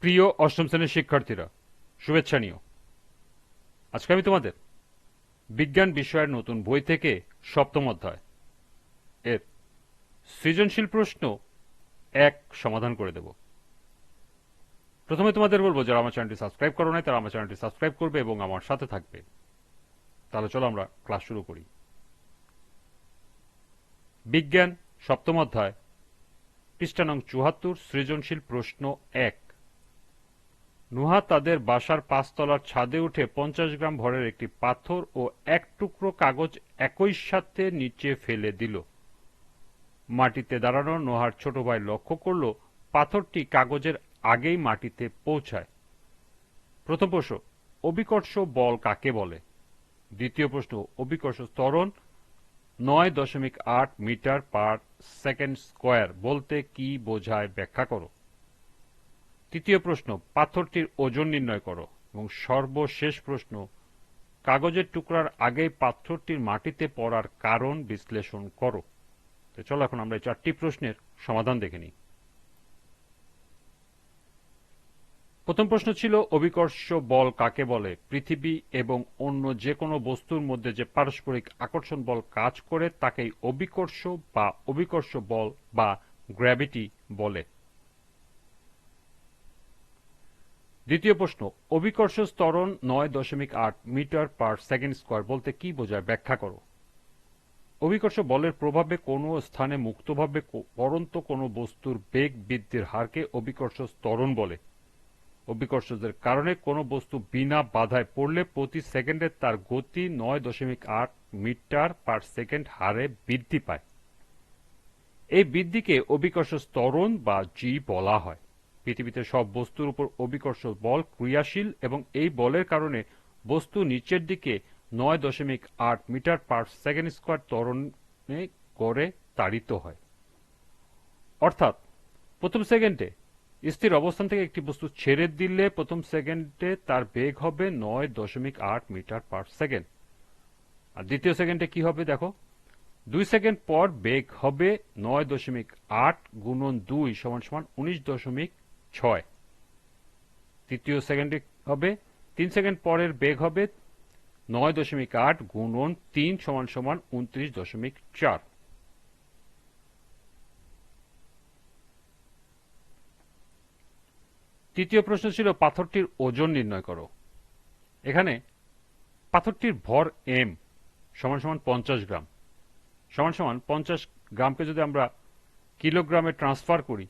প্রিয় অষ্টম শ্রেণীর শিক্ষার্থীরা, শুভেচ্ছা নিও। আজকে আমি তোমাদের বিজ্ঞান বিষয়ের নতুন বই থেকে সপ্তম অধ্যায় এর সৃজনশীল প্রশ্ন 1 সমাধান করে দেব। প্রথমে তোমাদের বলবো, যারা আমার চ্যানেলটি সাবস্ক্রাইব করো নাই তারা আমার চ্যানেলটি সাবস্ক্রাইব করবে এবং আমার সাথে থাকবে। তাহলে চলো আমরা ক্লাস শুরু করি। বিজ্ঞান সপ্তম অধ্যায়, পৃষ্ঠা নং ৭৪, সৃজনশীল প্রশ্ন 1। নুহা তাদের বাসার 5 তলার ছাদে উঠে 50 গ্রাম ভরের একটি পাথর ও 1 টুকরো কাগজ একই সাথে নিচে ফেলে দিল। মাটিতে দাঁড়ানো নুহার ছোট ভাই লক্ষ্য করল পাথরটি কাগজের আগেই মাটিতে পৌঁছায়। প্রথম প্রশ্ন, অভিকর্ষ বল কাকে বলে? দ্বিতীয় প্রশ্ন, অভিকর্ষ ত্বরণ 9.8 মিটার পার সেকেন্ড স্কয়ার বলতে কি বোঝায় ব্যাখ্যা করো। তৃতীয় প্রশ্ন, পাথরটির ওজন নির্ণয় করো। এবং সর্বশেষ প্রশ্ন, কাগজের টুকরার আগেই পাথরটির মাটিতে পড়ার কারণ বিশ্লেষণ করো। তো চলো এখন আমরা এই 4টি প্রশ্নের সমাধান দেখে নিই। প্রথম প্রশ্ন ছিল, অভিকর্ষ বল কাকে বলে? পৃথিবী এবং অন্য যে কোনো বস্তুর মধ্যে যে পারস্পরিক আকর্ষণ বল কাজ করে তাকেই অভিকর্ষ বা অভিকর্ষ বল বা গ্র্যাভিটি বলে। দ্বিতীয় প্রশ্ন, অভিকর্ষ ত্বরণ 9.8 মিটার পার সেকেন্ড স্কয়ার বলতে কি বোঝায় ব্যাখ্যা করো। অভিকর্ষ বলের প্রভাবে কোনো স্থানে মুক্তভাবে পড়ন্ত কোনো বস্তুর বেগ বৃদ্ধির হারকে অভিকর্ষ ত্বরণ বলে। অভিকর্ষের কারণে কোনো বস্তু বিনা বাধায় পড়লে প্রতি সেকেন্ডে তার গতি 9.8 মিটার পার সেকেন্ড হারে বৃদ্ধি পায়। এই বৃদ্ধিকে অভিকর্ষ ত্বরণ বা জি বলা হয়। পৃথিবীতে সব বস্তুর উপর অভিকর্ষ বল ক্রিয়াশীল এবং এই বলের কারণে বস্তু নিচের দিকে 9.8 মিটার পার সেকেন্ড স্কয়ার ত্বরণে গড়ে তাড়িত হয়। অর্থাৎ প্রথম সেকেন্ডে স্থির অবস্থান থেকে একটি বস্তু ছেড়ে দিলে প্রথম সেকেন্ডে তার বেগ হবে 9.8 মিটার পার সেকেন্ড। আর দ্বিতীয় সেকেন্ডে কি হবে দেখো, 2 সেকেন্ড পর বেগ হবে 9.8 গুণন 2 সমান সমান 19.6। তৃতীয় সেকেন্ডে হবে 3 সেকেন্ড পরের বেগ হবে 9.8 গুণন 3 সমান সমান 29.4। তৃতীয় প্রশ্ন ছিল, পাথরটির ওজন নির্ণয় করো। এখানে পাথরটির ভর এম সমান সমান 50 গ্রাম সমান সমান 50 গ্রামকে যদি আমরা কিলোগ্রামে ট্রান্সফার করি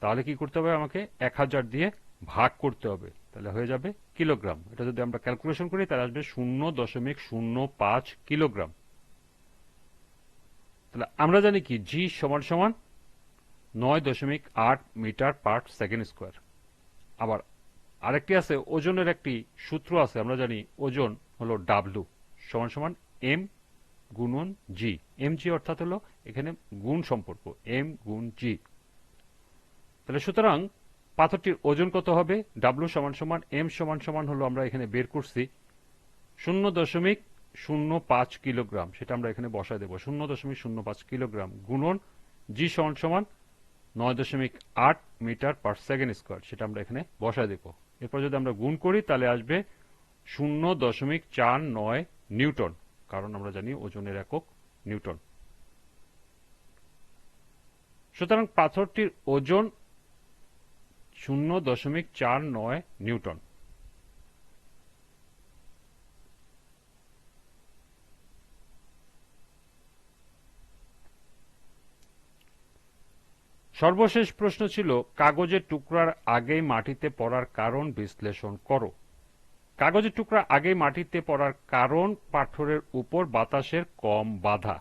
তাহলে কি করতে হবে, আমাকে 1000 দিয়ে ভাগ করতে হবে, তাহলে হয়ে যাবে কিলোগ্রাম। এটা যদি আমরা ক্যালকুলেশন করি তাহলে আসবে 0.05 কিলোগ্রাম। তাহলে আমরা জানি কি জি সমান সমান 9.8 মিটার পার সেকেন্ড স্কয়ার। আবার আরেকটি আছে, ওজনের একটি সূত্র আছে, আমরা জানি ওজন হলো ডাব্লু সমান সমান এম গুণন জি। এম জি অর্থাৎ হলো এখানে গুণ সম্পর্ক, এম গুণ জি। তাহলে সুতরাং পাথরটির ওজন কত হবে? ডাব্লু সমান সমান এম সমান সমান হলো আমরা এখানে বের করছি 0.05 কিলোগ্রাম, সেটা আমরা এখানে বসায় দেবো 0.05 কিলোগ্রাম গুণন জি সমান সমান 9.8 মিটার পার সেকেন্ড স্কয়ার, সেটা আমরা এখানে বসায় দেবো। এরপর যদি আমরা গুণ করি তাহলে আসবে 0.49 নিউটন, কারণ আমরা জানি ওজনের একক নিউটন। সুতরাং পাথরটির ওজন 0.49 নিউটন। সর্বশেষ প্রশ্ন ছিল, কাগজের টুকরার আগেই মাটিতে পড়ার কারণ বিশ্লেষণ করো। কাগজের টুকরা আগেই মাটিতে পড়ার কারণ পাথরের উপর বাতাসের কম বাধা।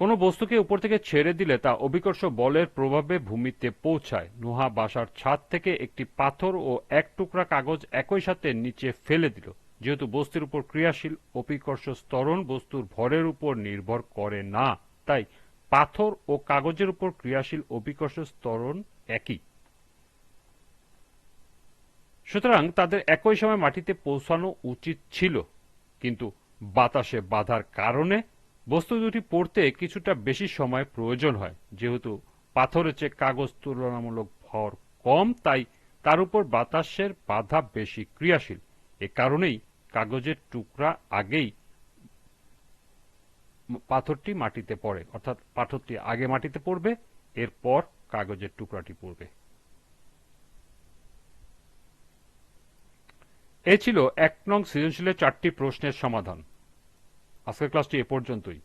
কোনো বস্তুকে উপর থেকে ছেড়ে দিলে তা অভিকর্ষ বলের প্রভাবে ভূমিতে পৌঁছায়। নুহা বাসার ছাদ থেকে একটি পাথর ও 1 টুকরা কাগজ একই সাথে নিচে ফেলে দিল। যেহেতু বস্তুর উপর ক্রিয়াশীল অভিকর্ষ ত্বরণ বস্তুর ভরের উপর নির্ভর করে না, তাই পাথর ও কাগজের উপর ক্রিয়াশীল অভিকর্ষ ত্বরণ একই। সুতরাং তাদের একই সময় মাটিতে পৌঁছানো উচিত ছিল, কিন্তু বাতাসে বাধার কারণে বস্তু দুটি পড়তে কিছুটা বেশি সময় প্রয়োজন হয়, যেহেতু পাথরের চেয়ে কাগজ তুলনামূলক ভর কম, তাই তার উপর বাতাসের বাধা বেশি ক্রিয়াশীল। এ কারণেই কাগজের টুকরা আগেই পাথরটি মাটিতে পড়ে, অর্থাৎ পাথরটি আগে মাটিতে পড়বে, এরপর কাগজের টুকরাটি পড়বে। এ ছিল 1 নং সৃজনশীলের 4টি প্রশ্নের সমাধান। আজকের ক্লাসটি এ পর্যন্তই।